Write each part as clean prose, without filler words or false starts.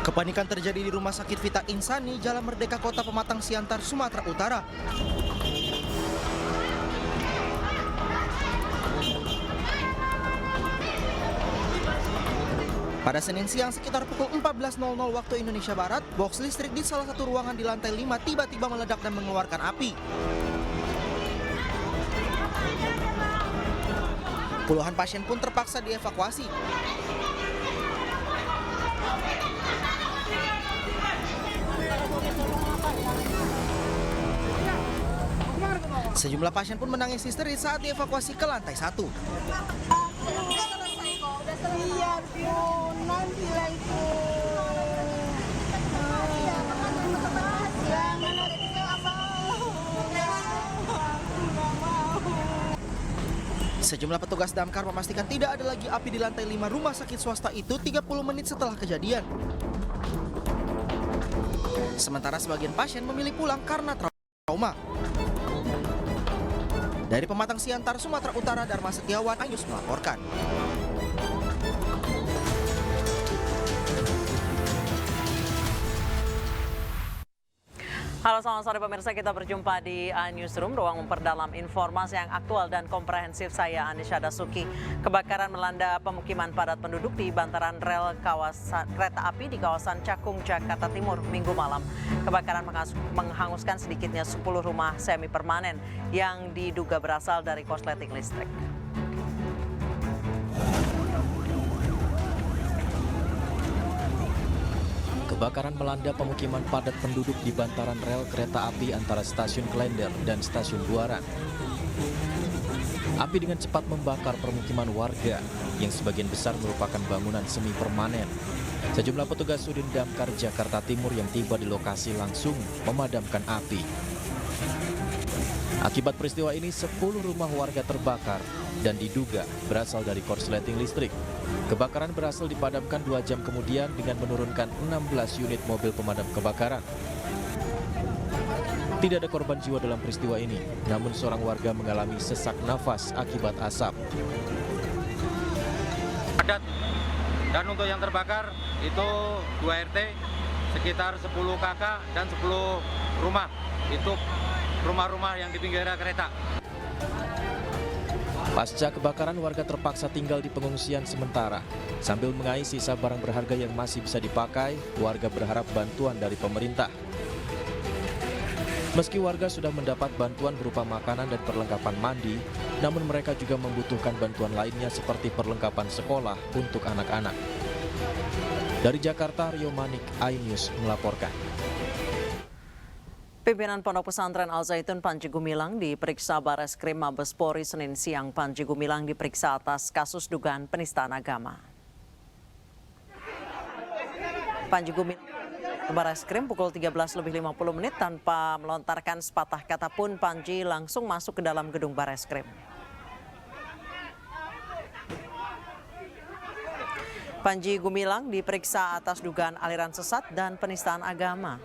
Kepanikan terjadi di Rumah Sakit Vita Insani, Jalan Merdeka, Kota Pematang Siantar, Sumatera Utara. Pada Senin siang sekitar pukul 14.00 waktu Indonesia Barat, box listrik di salah satu ruangan di lantai 5 tiba-tiba meledak dan mengeluarkan api. Puluhan pasien pun terpaksa dievakuasi. Sejumlah pasien pun menangis histeris saat dievakuasi ke lantai 1. Iya, nanti lagi. Sejumlah petugas damkar memastikan tidak ada lagi api di lantai 5 rumah sakit swasta itu 30 menit setelah kejadian. Sementara sebagian pasien memilih pulang karena trauma. Dari Pematang Siantar, Sumatera Utara, Dharma Setiawan, Ayus melaporkan. Halo, selamat sore pemirsa, kita berjumpa di Newsroom, ruang memperdalam informasi yang aktual dan komprehensif. Saya Anisha Dasuki. Kebakaran melanda pemukiman padat penduduk di bantaran rel kereta api di kawasan Cakung, Jakarta Timur, Minggu malam. Kebakaran menghanguskan sedikitnya 10 rumah semi permanen yang diduga berasal dari korsleting listrik. Kebakaran melanda pemukiman padat penduduk di bantaran rel kereta api antara stasiun Klender dan stasiun Buaran. Api dengan cepat membakar permukiman warga yang sebagian besar merupakan bangunan semi permanen. Sejumlah petugas Sudin Damkar Jakarta Timur yang tiba di lokasi langsung memadamkan api. Akibat peristiwa ini 10 rumah warga terbakar dan diduga berasal dari korsleting listrik. Kebakaran berhasil dipadamkan 2 jam kemudian dengan menurunkan 16 unit mobil pemadam kebakaran. Tidak ada korban jiwa dalam peristiwa ini, namun seorang warga mengalami sesak nafas akibat asap. Padat, dan untuk yang terbakar itu 2 RT, sekitar 10 KK dan 10 rumah. Itu rumah-rumah yang di pinggir kereta. Pasca kebakaran, warga terpaksa tinggal di pengungsian sementara. Sambil mengais sisa barang berharga yang masih bisa dipakai, warga berharap bantuan dari pemerintah. Meski warga sudah mendapat bantuan berupa makanan dan perlengkapan mandi, namun mereka juga membutuhkan bantuan lainnya seperti perlengkapan sekolah untuk anak-anak. Dari Jakarta, Rio Manik, iNews melaporkan. Pimpinan Pondok Pesantren Al Zaitun Panji Gumilang diperiksa Bareskrim Mabes Polri Senin siang. Panji Gumilang diperiksa atas kasus dugaan penistaan agama. Panji Gumilang ke Bareskrim pukul 13.50 tanpa melontarkan sepatah kata pun Panji langsung masuk ke dalam gedung Bareskrim. Panji Gumilang diperiksa atas dugaan aliran sesat dan penistaan agama.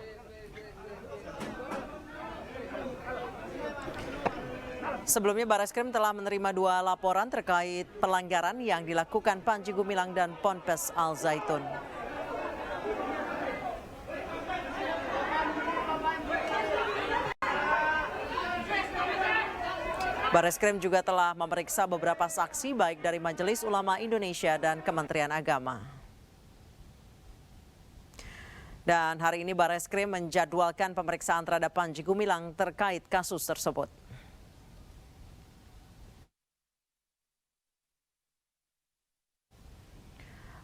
Sebelumnya Bareskrim telah menerima 2 laporan terkait pelanggaran yang dilakukan Panji Gumilang dan Ponpes Al Zaitun. Bareskrim juga telah memeriksa beberapa saksi baik dari Majelis Ulama Indonesia dan Kementerian Agama. Dan hari ini Bareskrim menjadwalkan pemeriksaan terhadap Panji Gumilang terkait kasus tersebut.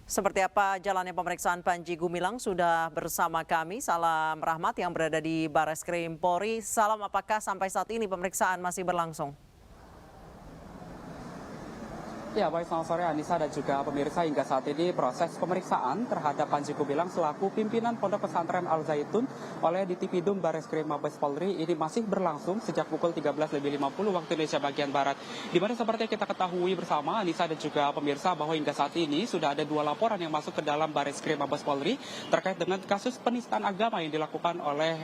Seperti apa jalannya pemeriksaan Panji Gumilang sudah bersama kami Salam Rahmat yang berada di Bareskrim Polri. Salam, apakah sampai saat ini pemeriksaan masih berlangsung? Ya, baik, selamat sore Anissa dan juga pemirsa. Hingga saat ini proses pemeriksaan terhadap Panji Gumilang selaku pimpinan Pondok Pesantren Al Zaitun oleh Ditipidum Bareskrim Mabes Polri ini masih berlangsung sejak pukul 13.50 waktu Indonesia bagian Barat. Di mana seperti yang kita ketahui bersama Anissa dan juga pemirsa bahwa hingga saat ini sudah ada 2 laporan yang masuk ke dalam Bareskrim Mabes Polri terkait dengan kasus penistaan agama yang dilakukan oleh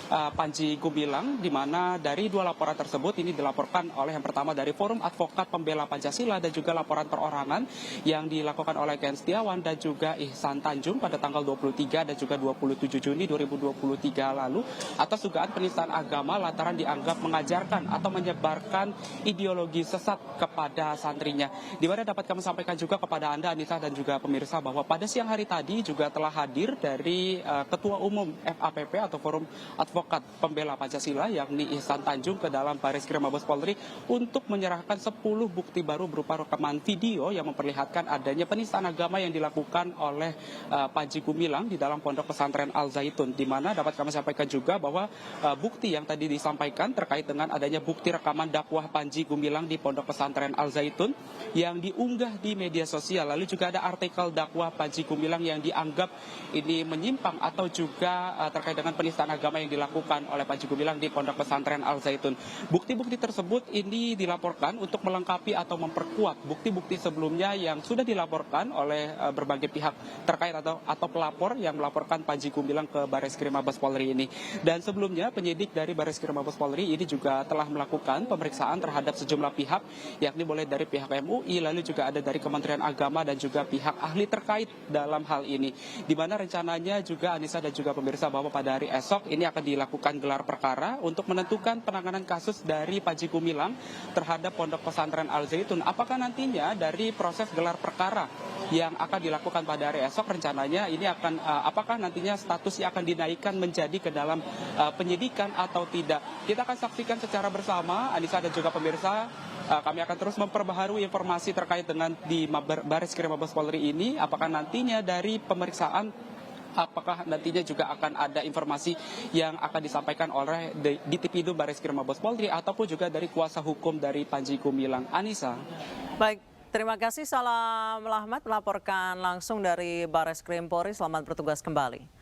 Panji Gumilang, di mana dari 2 laporan tersebut ini dilaporkan oleh yang pertama dari Forum Advokat Pembela Pancasila dan juga laporan perorangan yang dilakukan oleh Ken Setiawan dan juga Ihsan Tanjung pada tanggal 23 dan juga 27 Juni 2023 lalu atas dugaan penistaan agama lantaran dianggap mengajarkan atau menyebarkan ideologi sesat kepada santrinya. Di mana dapat kami sampaikan juga kepada Anda, Anissa, dan juga pemirsa bahwa pada siang hari tadi juga telah hadir dari Ketua Umum FAPP atau Forum Advokat Pembela Pancasila yakni Ihsan Tanjung ke dalam Bareskrim Mabes Polri untuk menyerahkan 10 bukti baru berupa rekaman video yang memperlihatkan adanya penistaan agama yang dilakukan oleh Panji Gumilang di dalam Pondok Pesantren Al Zaitun, di mana dapat kami sampaikan juga bahwa bukti yang tadi disampaikan terkait dengan adanya bukti rekaman dakwah Panji Gumilang di Pondok Pesantren Al Zaitun yang diunggah di media sosial. Lalu juga ada artikel dakwah Panji Gumilang yang dianggap ini menyimpang atau juga terkait dengan penistaan agama yang dilakukan oleh Panji Gumilang di Pondok Pesantren Al Zaitun. Bukti-bukti tersebut ini dilaporkan untuk melengkapi atau memperkuat bukti-bukti sebelumnya yang sudah dilaporkan oleh berbagai pihak terkait atau pelapor yang melaporkan Panji Gumilang ke Bareskrim Mabes Polri ini. Dan sebelumnya penyidik dari Bareskrim Mabes Polri ini juga telah melakukan pemeriksaan terhadap sejumlah pihak, yakni mulai dari pihak MUI, lalu juga ada dari Kementerian Agama dan juga pihak ahli terkait dalam hal ini. Di mana rencananya juga Anissa dan juga pemirsa bahwa pada hari esok ini akan dilakukan gelar perkara untuk menentukan penanganan kasus dari Panji Gumilang terhadap Pondok Pesantren Al Zaitun. Apakah nantinya dari proses gelar perkara yang akan dilakukan pada hari esok rencananya ini akan apakah nantinya statusnya akan dinaikkan menjadi ke dalam penyidikan atau tidak. Kita akan saksikan secara bersama, Anissa dan juga pemirsa. Kami akan terus memperbaharui informasi terkait dengan di Bareskrim Mabes Polri ini. Apakah nantinya dari pemeriksaan, apakah nantinya juga akan ada informasi yang akan disampaikan oleh di Tipidum Bareskrim Mabes Polri ataupun juga dari kuasa hukum dari Panji Gumilang. Anissa. Baik, terima kasih Salam Rahmat melaporkan langsung dari Bareskrim Polri. Selamat bertugas kembali.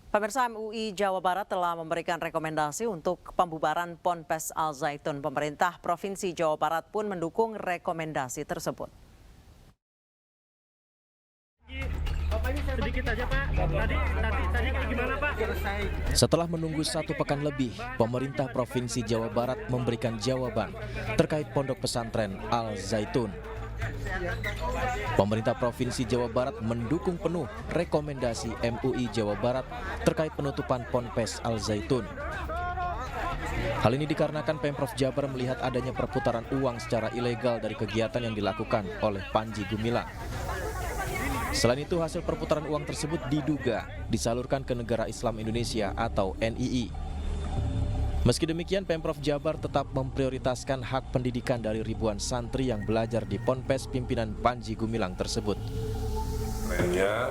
Pemirsa, MUI Jawa Barat telah memberikan rekomendasi untuk pembubaran Ponpes Al Zaitun. Pemerintah Provinsi Jawa Barat pun mendukung rekomendasi tersebut. Sedikit aja Pak, tadi gimana Pak? Setelah menunggu 1 pekan lebih, pemerintah Provinsi Jawa Barat memberikan jawaban terkait Pondok Pesantren Al Zaitun. Pemerintah Provinsi Jawa Barat mendukung penuh rekomendasi MUI Jawa Barat terkait penutupan Ponpes Al Zaitun. Hal ini dikarenakan Pemprov Jabar melihat adanya perputaran uang secara ilegal dari kegiatan yang dilakukan oleh Panji Gumilang. Selain itu, hasil perputaran uang tersebut diduga disalurkan ke Negara Islam Indonesia atau NII. Meski demikian, Pemprov Jabar tetap memprioritaskan hak pendidikan dari ribuan santri yang belajar di Ponpes pimpinan Panji Gumilang tersebut. Trennya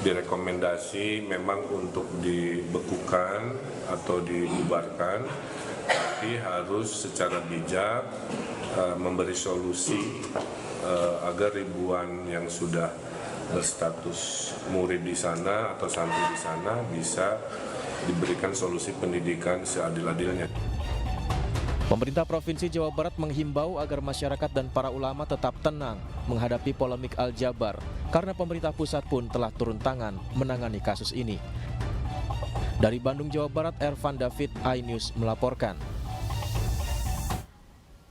direkomendasi memang untuk dibekukan atau dibubarkan, tapi harus secara bijak memberi solusi agar ribuan yang sudah berstatus murid di sana atau santri di sana bisa diberikan solusi pendidikan seadil-adilnya. Pemerintah Provinsi Jawa Barat menghimbau agar masyarakat dan para ulama tetap tenang menghadapi polemik Al-Jabar karena pemerintah pusat pun telah turun tangan menangani kasus ini. Dari Bandung, Jawa Barat, Ervan David, iNews melaporkan.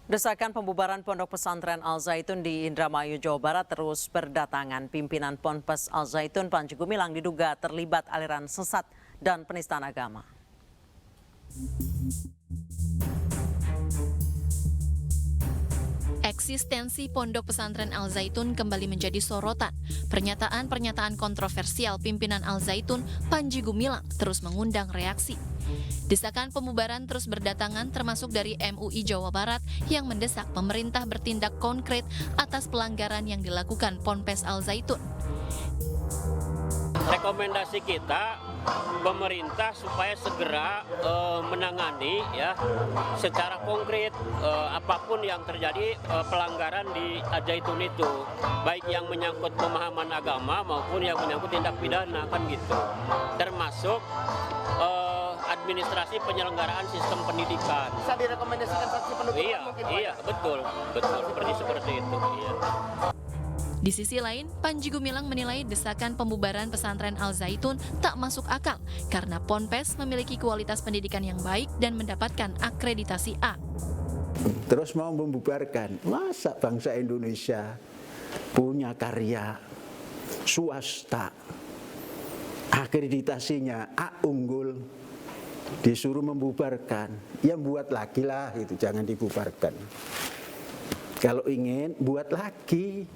Desakan pembubaran Pondok Pesantren Al Zaitun di Indramayu, Jawa Barat terus berdatangan. Pimpinan Ponpes Al Zaitun Panji Gumilang diduga terlibat aliran sesat dan penistaan agama. Eksistensi Pondok Pesantren Al Zaitun kembali menjadi sorotan. Pernyataan-pernyataan kontroversial pimpinan Al Zaitun, Panji Gumilang, terus mengundang reaksi. Desakan pembubaran terus berdatangan termasuk dari MUI Jawa Barat yang mendesak pemerintah bertindak konkret atas pelanggaran yang dilakukan Ponpes Al Zaitun. Rekomendasi kita pemerintah supaya segera menangani ya secara konkret apapun yang terjadi pelanggaran di Al Zaitun itu, baik yang menyangkut pemahaman agama maupun yang menyangkut tindak pidana kan gitu, termasuk administrasi penyelenggaraan sistem pendidikan. Bisa direkomendasikan saksi penutupan Iya, mungkin? Iya, betul, seperti itu. Iya. Di sisi lain, Panji Gumilang menilai desakan pembubaran pesantren Al Zaitun tak masuk akal karena Ponpes memiliki kualitas pendidikan yang baik dan mendapatkan akreditasi A. Terus mau membubarkan, masa bangsa Indonesia punya karya swasta, akreditasinya A unggul, disuruh membubarkan, ya buat lagi lah itu, jangan dibubarkan. Kalau ingin, buat lagi.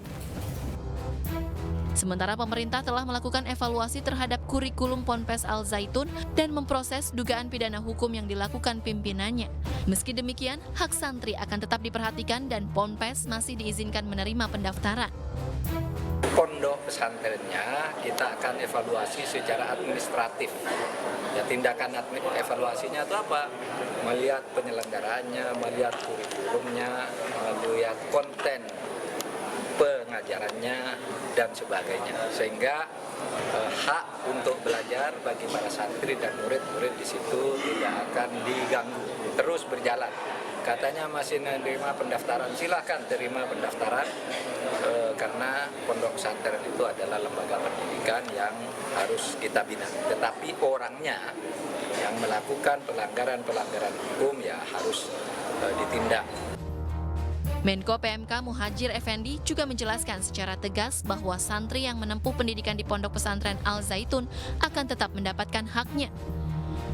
Sementara pemerintah telah melakukan evaluasi terhadap kurikulum Ponpes Al Zaitun dan memproses dugaan pidana hukum yang dilakukan pimpinannya. Meski demikian, hak santri akan tetap diperhatikan dan Ponpes masih diizinkan menerima pendaftaran. Pondok pesantrennya kita akan evaluasi secara administratif. Ya, tindakan evaluasinya itu apa? Melihat penyelenggaraannya, melihat kurikulumnya, melihat konten pengajarannya dan sebagainya, sehingga hak untuk belajar bagi para santri dan murid-murid di situ tidak akan diganggu, terus berjalan. Katanya masih menerima pendaftaran, silahkan terima pendaftaran, karena pondok pesantren itu adalah lembaga pendidikan yang harus kita bina. Tetapi orangnya yang melakukan pelanggaran-pelanggaran hukum ya harus ditindak. Menko PMK Muhadjir Effendi juga menjelaskan secara tegas bahwa santri yang menempuh pendidikan di Pondok Pesantren Al Zaitun akan tetap mendapatkan haknya.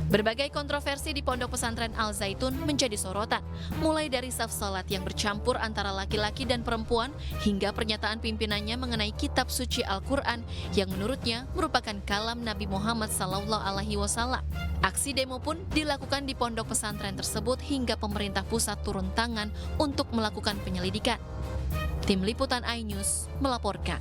Berbagai kontroversi di Pondok Pesantren Al Zaitun menjadi sorotan, mulai dari saf salat yang bercampur antara laki-laki dan perempuan hingga pernyataan pimpinannya mengenai kitab suci Al-Quran yang menurutnya merupakan kalam Nabi Muhammad SAW. Aksi demo pun dilakukan di pondok pesantren tersebut hingga pemerintah pusat turun tangan untuk melakukan penyelidikan. Tim Liputan iNews melaporkan.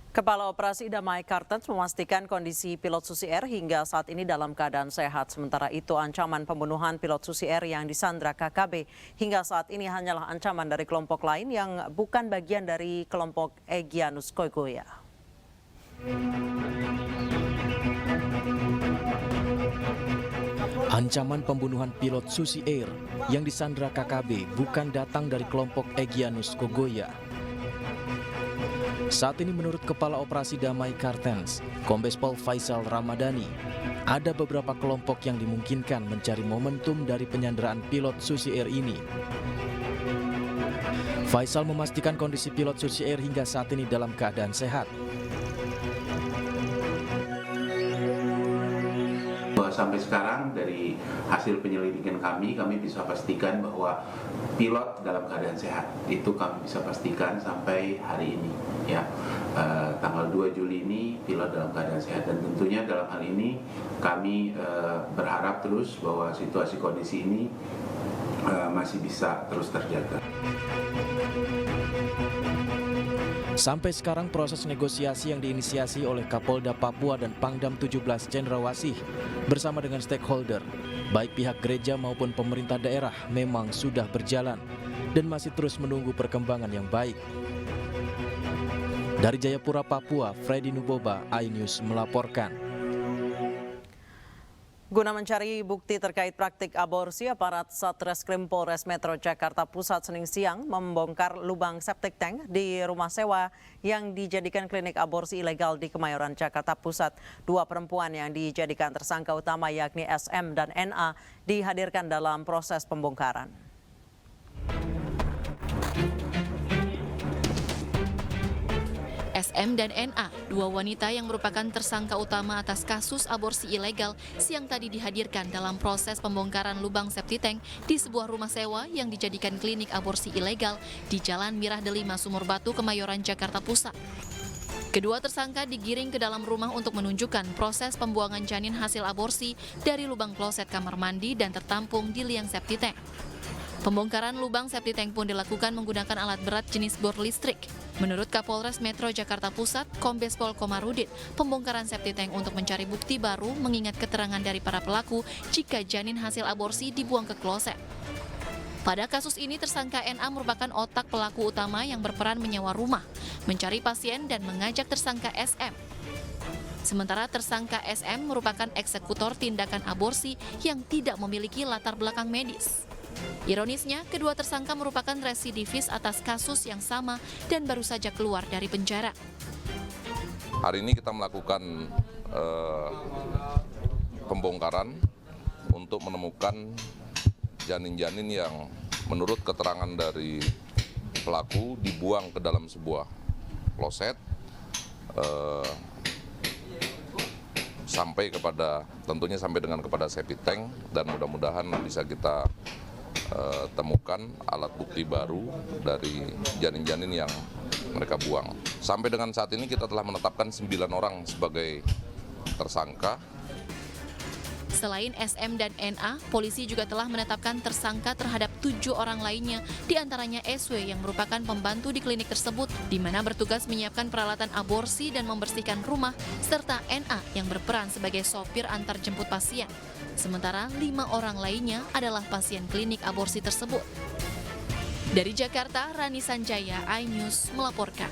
Kepala Operasi Damai Kartens memastikan kondisi pilot Susi Air hingga saat ini dalam keadaan sehat. Sementara itu ancaman pembunuhan pilot Susi Air yang disandra KKB hingga saat ini hanyalah ancaman dari kelompok lain yang bukan bagian dari kelompok Egyanus Kogoya. Ancaman pembunuhan pilot Susi Air yang disandra KKB bukan datang dari kelompok Egyanus Kogoya. Saat ini menurut Kepala Operasi Damai Kartens, Kombes Pol Faisal Ramadhani, ada beberapa kelompok yang dimungkinkan mencari momentum dari penyanderaan pilot Susi Air ini. Faisal memastikan kondisi pilot Susi Air hingga saat ini dalam keadaan sehat. Sampai sekarang dari hasil penyelidikan kami bisa pastikan bahwa pilot dalam keadaan sehat. Itu kami bisa pastikan sampai hari ini. Ya, tanggal 2 Juli ini pilot dalam keadaan sehat, dan tentunya dalam hal ini kami berharap terus bahwa situasi kondisi ini masih bisa terus terjaga. Sampai sekarang proses negosiasi yang diinisiasi oleh Kapolda Papua dan Pangdam 17 Cendrawasih bersama dengan stakeholder, baik pihak gereja maupun pemerintah daerah memang sudah berjalan dan masih terus menunggu perkembangan yang baik. Dari Jayapura, Papua, Freddy Nuboba, iNews melaporkan. Guna mencari bukti terkait praktik aborsi, aparat Satreskrim Polres Metro Jakarta Pusat Senin siang membongkar lubang septic tank di rumah sewa yang dijadikan klinik aborsi ilegal di Kemayoran, Jakarta Pusat. 2 perempuan yang dijadikan tersangka utama yakni SM dan NA dihadirkan dalam proses pembongkaran. SM dan NA, 2 wanita yang merupakan tersangka utama atas kasus aborsi ilegal, siang tadi dihadirkan dalam proses pembongkaran lubang septic tank di sebuah rumah sewa yang dijadikan klinik aborsi ilegal di Jalan Mirah Delima, Sumur Batu, Kemayoran, Jakarta Pusat. Kedua tersangka digiring ke dalam rumah untuk menunjukkan proses pembuangan janin hasil aborsi dari lubang kloset kamar mandi dan tertampung di liang septic tank. Pembongkaran lubang septic tank pun dilakukan menggunakan alat berat jenis bor listrik. Menurut Kapolres Metro Jakarta Pusat, Kombes Pol Komarudin, pembongkaran septic tank untuk mencari bukti baru mengingat keterangan dari para pelaku jika janin hasil aborsi dibuang ke kloset. Pada kasus ini, tersangka NA merupakan otak pelaku utama yang berperan menyewa rumah, mencari pasien dan mengajak tersangka SM. Sementara tersangka SM merupakan eksekutor tindakan aborsi yang tidak memiliki latar belakang medis. Ironisnya, kedua tersangka merupakan residivis atas kasus yang sama dan baru saja keluar dari penjara. Hari ini kita melakukan pembongkaran untuk menemukan janin-janin yang menurut keterangan dari pelaku dibuang ke dalam sebuah kloset tentunya sampai dengan kepada septic tank, dan mudah-mudahan bisa kita temukan alat bukti baru dari janin-janin yang mereka buang. Sampai dengan saat ini kita telah menetapkan 9 orang sebagai tersangka. Selain SM dan NA, polisi juga telah menetapkan tersangka terhadap 7 orang lainnya, diantaranya SW yang merupakan pembantu di klinik tersebut, di mana bertugas menyiapkan peralatan aborsi dan membersihkan rumah, serta NA yang berperan sebagai sopir antar jemput pasien. Sementara 5 orang lainnya adalah pasien klinik aborsi tersebut. Dari Jakarta, Rani Sanjaya, iNews melaporkan.